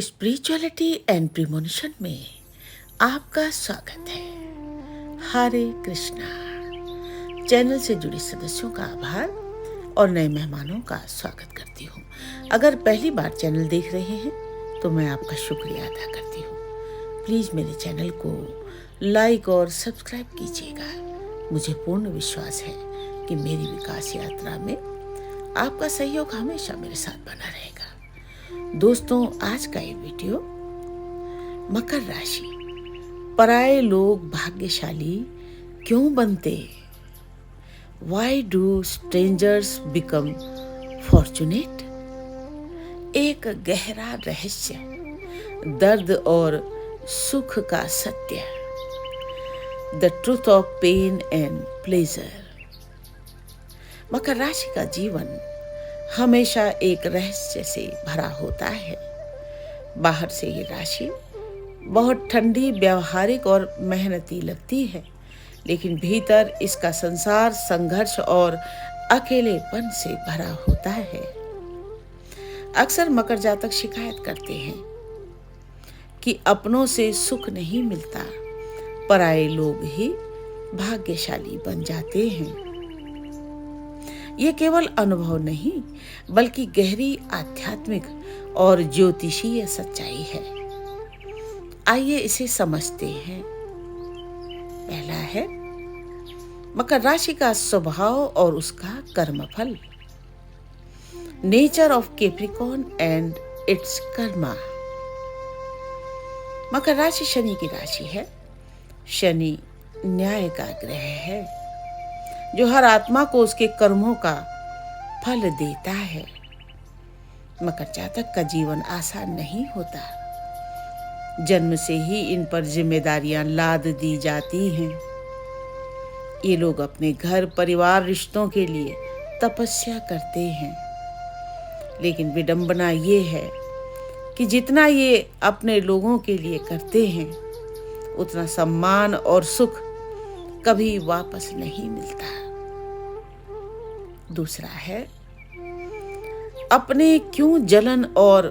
Spirituality and premonition में आपका स्वागत है। हरे कृष्णा। चैनल से जुड़े सदस्यों का आभार और नए मेहमानों का स्वागत करती हूँ। अगर पहली बार चैनल देख रहे हैं तो मैं आपका शुक्रिया अदा करती हूँ। प्लीज़ मेरे चैनल को लाइक और सब्सक्राइब कीजिएगा। मुझे पूर्ण विश्वास है कि मेरी विकास यात्रा में आपका सहयोग हमेशा मेरे साथ बना रहेगा। दोस्तों, आज का ये वीडियो मकर राशि, पराये लोग भाग्यशाली क्यों बनते? Why do strangers become fortunate? एक गहरा रहस्य, दर्द और सुख का सत्य, the truth of pain and pleasure. मकर राशि का जीवन हमेशा एक रहस्य से भरा होता है। बाहर से ये राशि बहुत ठंडी, व्यावहारिक और मेहनती लगती है, लेकिन भीतर इसका संसार संघर्ष और अकेलेपन से भरा होता है। अक्सर मकर जातक शिकायत करते हैं कि अपनों से सुख नहीं मिलता, पराये लोग ही भाग्यशाली बन जाते हैं। ये केवल अनुभव नहीं, बल्कि गहरी आध्यात्मिक और ज्योतिषीय सच्चाई है। आइए इसे समझते हैं। पहला है मकर राशि का स्वभाव और उसका कर्मफल। Nature of Capricorn and its karma. मकर राशि शनि की राशि है। शनि न्याय का ग्रह है जो हर आत्मा को उसके कर्मों का फल देता है। मकर जातक का जीवन आसान नहीं होता। जन्म से ही इन पर जिम्मेदारियां लाद दी जाती हैं। ये लोग अपने घर, परिवार, रिश्तों के लिए तपस्या करते हैं, लेकिन विडंबना ये है कि जितना ये अपने लोगों के लिए करते हैं, उतना सम्मान और सुख कभी वापस नहीं मिलता। दूसरा है, अपने क्यों जलन और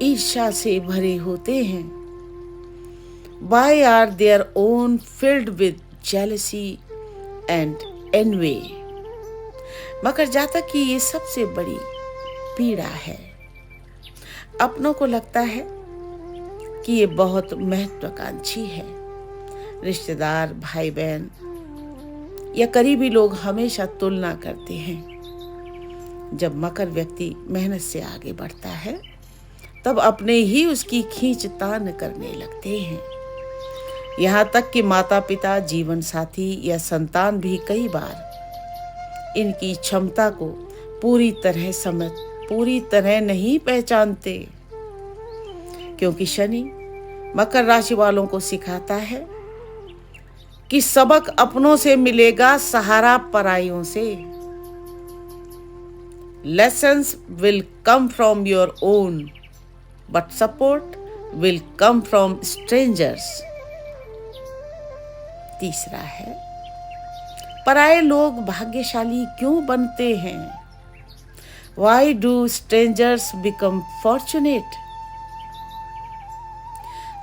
ईर्ष्या से भरे होते हैं? Why are their own filled with jealousy and envy? मकर जातक की ये सबसे बड़ी पीड़ा है। अपनों को लगता है कि ये बहुत महत्वाकांक्षी है। रिश्तेदार, भाई बहन या करीबी लोग हमेशा तुलना करते हैं। जब मकर व्यक्ति मेहनत से आगे बढ़ता है, तब अपने ही उसकी खींचतान करने लगते हैं। यहाँ तक कि माता पिता, जीवन साथी या संतान भी कई बार इनकी क्षमता को पूरी तरह नहीं पहचानते, क्योंकि शनि मकर राशि वालों को सिखाता है कि सबक अपनों से मिलेगा, सहारा पराइयों से। Lessons will come from your own, but support will come from strangers. तीसरा है, पराये लोग भाग्यशाली क्यों बनते हैं? Why do strangers become fortunate?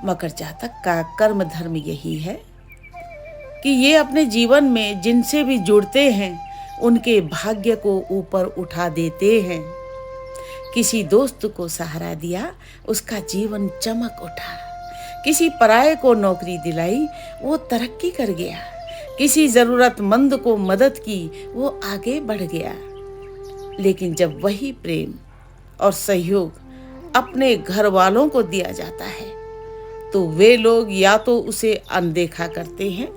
मकर जातक का कर्म धर्म यही है कि ये अपने जीवन में जिनसे भी जुड़ते हैं, उनके भाग्य को ऊपर उठा देते हैं। किसी दोस्त को सहारा दिया, उसका जीवन चमक उठा। किसी पराये को नौकरी दिलाई, वो तरक्की कर गया। किसी जरूरतमंद को मदद की, वो आगे बढ़ गया। लेकिन जब वही प्रेम और सहयोग अपने घर वालों को दिया जाता है, तो वे लोग या तो उसे अनदेखा करते हैं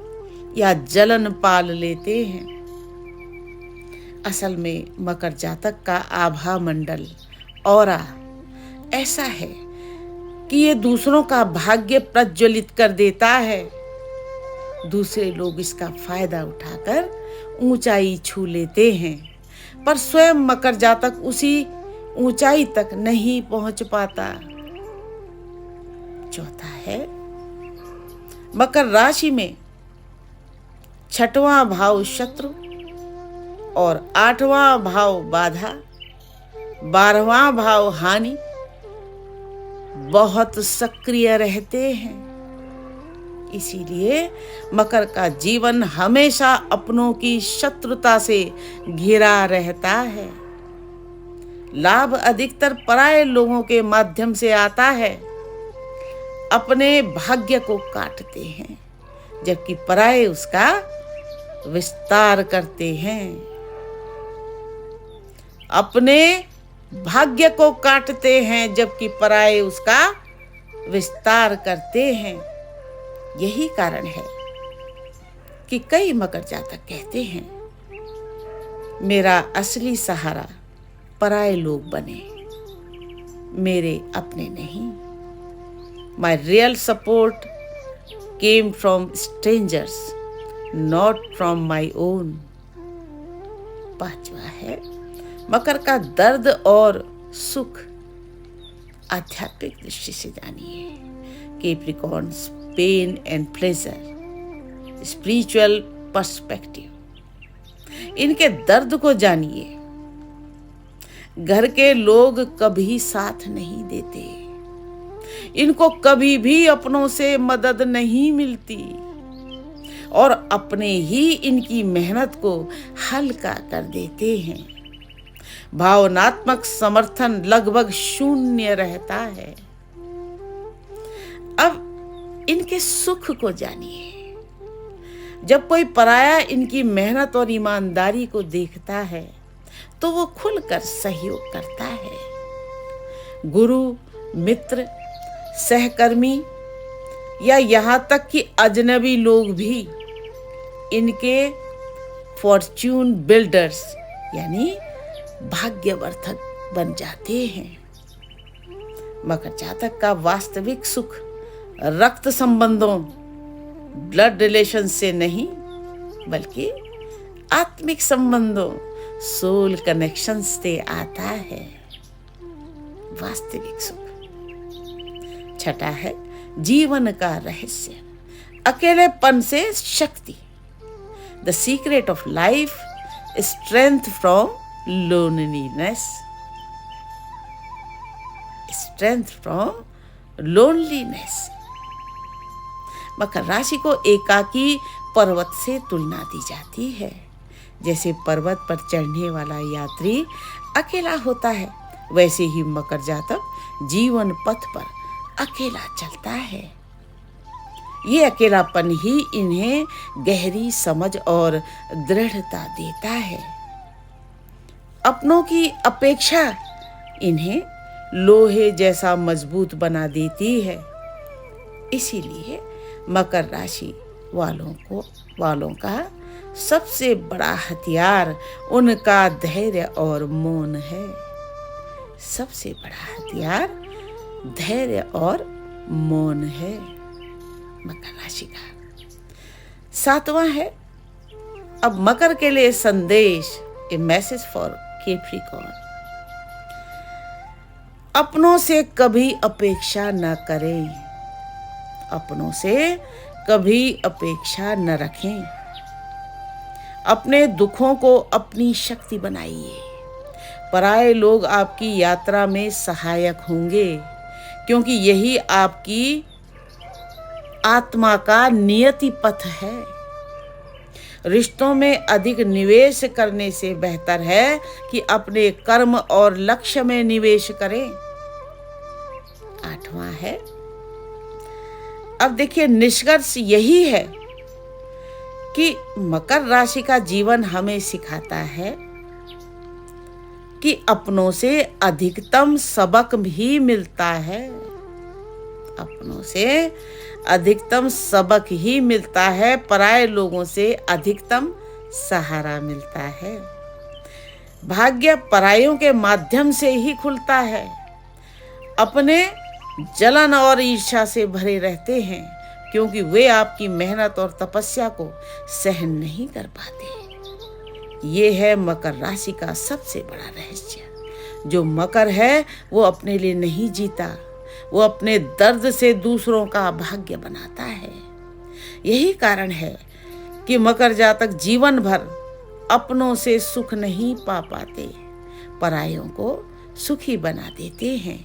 या जलन पाल लेते हैं। असल में मकर जातक का आभा मंडल, ऑरा, ऐसा है कि ये दूसरों का भाग्य प्रज्वलित कर देता है। दूसरे लोग इसका फायदा उठाकर ऊंचाई छू लेते हैं, पर स्वयं मकर जातक उसी ऊंचाई तक नहीं पहुंच पाता। चौथा है, मकर राशि में 6वां भाव शत्रु और 8वां भाव बाधा, 12वां भाव हानि बहुत सक्रिय रहते हैं। इसीलिए मकर का जीवन हमेशा अपनों की शत्रुता से घिरा रहता है। लाभ अधिकतर पराये लोगों के माध्यम से आता है। अपने भाग्य को काटते हैं, जबकि पराये उसका विस्तार करते हैं। अपने भाग्य को काटते हैं, जबकि पराये उसका विस्तार करते हैं। यही कारण है कि कई मकर जातक कहते हैं, मेरा असली सहारा पराये लोग बने, मेरे अपने नहीं। My real support came from strangers, not from my own. पांचवा है, मकर का दर्द और सुख आध्यात्मिक दृष्टि से जानिए। Capricorn's pain and pleasure, spiritual perspective. इनके दर्द को जानिए। घर के लोग कभी साथ नहीं देते, इनको कभी भी अपनों से मदद नहीं मिलती और अपने ही इनकी मेहनत को हल्का कर देते हैं। भावनात्मक समर्थन लगभग शून्य रहता है। अब इनके सुख को जानिए। जब कोई पराया इनकी मेहनत और ईमानदारी को देखता है तो वो खुलकर सहयोग करता है। गुरु, मित्र, सहकर्मी या यहाँ तक कि अजनबी लोग भी इनके फॉर्च्यून बिल्डर्स यानी भाग्यवर्धक बन जाते हैं। मकर जातक का वास्तविक सुख रक्त संबंधों, ब्लड रिलेशन से नहीं, बल्कि आत्मिक संबंधों, सोल कनेक्शन से आता है। वास्तविक सुख। छठा है जीवन का रहस्य, अकेलेपन से शक्ति। The secret of life, strength from loneliness. Strength from loneliness. मकर राशि को एकाकी पर्वत से तुलना दी जाती है। जैसे पर्वत पर चढ़ने वाला यात्री अकेला होता है, वैसे ही मकर जातक जीवन पथ पर अकेला चलता है। ये अकेलापन ही इन्हें गहरी समझ और दृढ़ता देता है। अपनों की अपेक्षा इन्हें लोहे जैसा मजबूत बना देती है। इसीलिए मकर राशि वालों का सबसे बड़ा हथियार उनका धैर्य और मौन है। सबसे बड़ा हथियार धैर्य और मौन है मकर राशि का। सातवां है अब मकर के लिए संदेश, ए मैसेज फॉर कैप्रिकॉर्न। अपनों से कभी अपेक्षा न करें, अपनों से कभी अपेक्षा न रखें। अपने दुखों को अपनी शक्ति बनाइए। पराये लोग आपकी यात्रा में सहायक होंगे, क्योंकि यही आपकी आत्मा का नियति पथ है। रिश्तों में अधिक निवेश करने से बेहतर है कि अपने कर्म और लक्ष्य में निवेश करें। आठवां है, अब देखिए निष्कर्ष यही है कि मकर राशि का जीवन हमें सिखाता है कि अपनों से अधिकतम सबक भी मिलता है। अपनों से अधिकतम सबक ही मिलता है, पराये लोगों से अधिकतम सहारा मिलता है। भाग्य परायों के माध्यम से ही खुलता है। अपने जलन और ईर्ष्या से भरे रहते हैं, क्योंकि वे आपकी मेहनत और तपस्या को सहन नहीं कर पाते। ये है मकर राशि का सबसे बड़ा रहस्य। जो मकर है वो अपने लिए नहीं जीता, वो अपने दर्द से दूसरों का भाग्य बनाता है। यही कारण है कि मकर जातक जीवन भर अपनों से सुख नहीं पा पाते, परायों को सुखी बना देते हैं।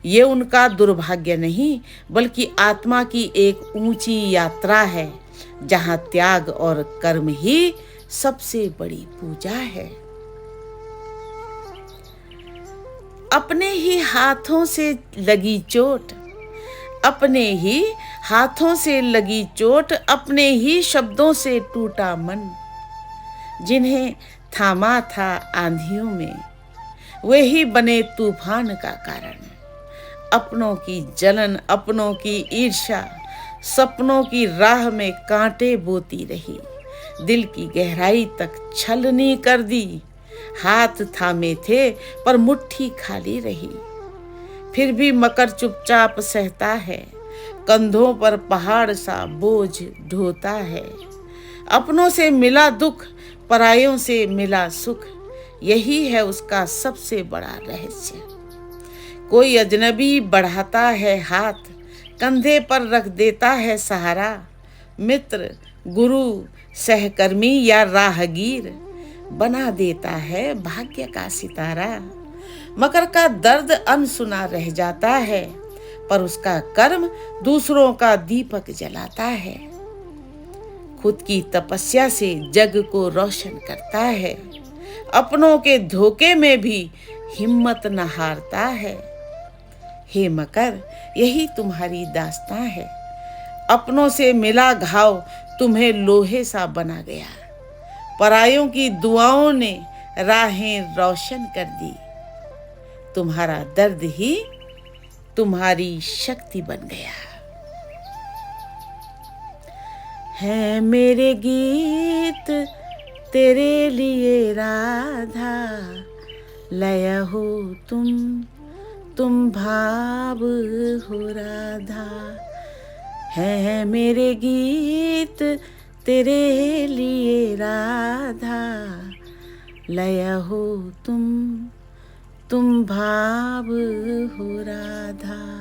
ये उनका दुर्भाग्य नहीं, बल्कि आत्मा की एक ऊंची यात्रा है, जहां त्याग और कर्म ही सबसे बड़ी पूजा है। अपने ही हाथों से लगी चोट, अपने ही हाथों से लगी चोट, अपने ही शब्दों से टूटा मन। जिन्हें थामा था आंधियों में, वे ही बने तूफान का कारण। अपनों की जलन, अपनों की ईर्ष्या, सपनों की राह में कांटे बोती रही। दिल की गहराई तक छलनी कर दी। हाथ थामे थे पर मुट्ठी खाली रही। फिर भी मकर चुपचाप सहता है, कंधों पर पहाड़ सा बोझ ढोता है। अपनों से मिला दुख, परायों से मिला सुख, यही है उसका सबसे बड़ा रहस्य। कोई अजनबी बढ़ाता है हाथ, कंधे पर रख देता है सहारा। मित्र, गुरु, सहकर्मी या राहगीर बना देता है भाग्य का सितारा। मकर का दर्द अनसुना रह जाता है, पर उसका कर्म दूसरों का दीपक जलाता है। खुद की तपस्या से जग को रोशन करता है। अपनों के धोखे में भी हिम्मत न हारता है। हे मकर, यही तुम्हारी दास्तां है। अपनों से मिला घाव तुम्हें लोहे सा बना गया। परायों की दुआओं ने राहें रोशन कर दी। तुम्हारा दर्द ही तुम्हारी शक्ति बन गया। है मेरे गीत तेरे लिए राधा, लय हो तुम भाव हो राधा। है मेरे गीत तेरे लिए राधा, लय हो तुम भाव हो राधा।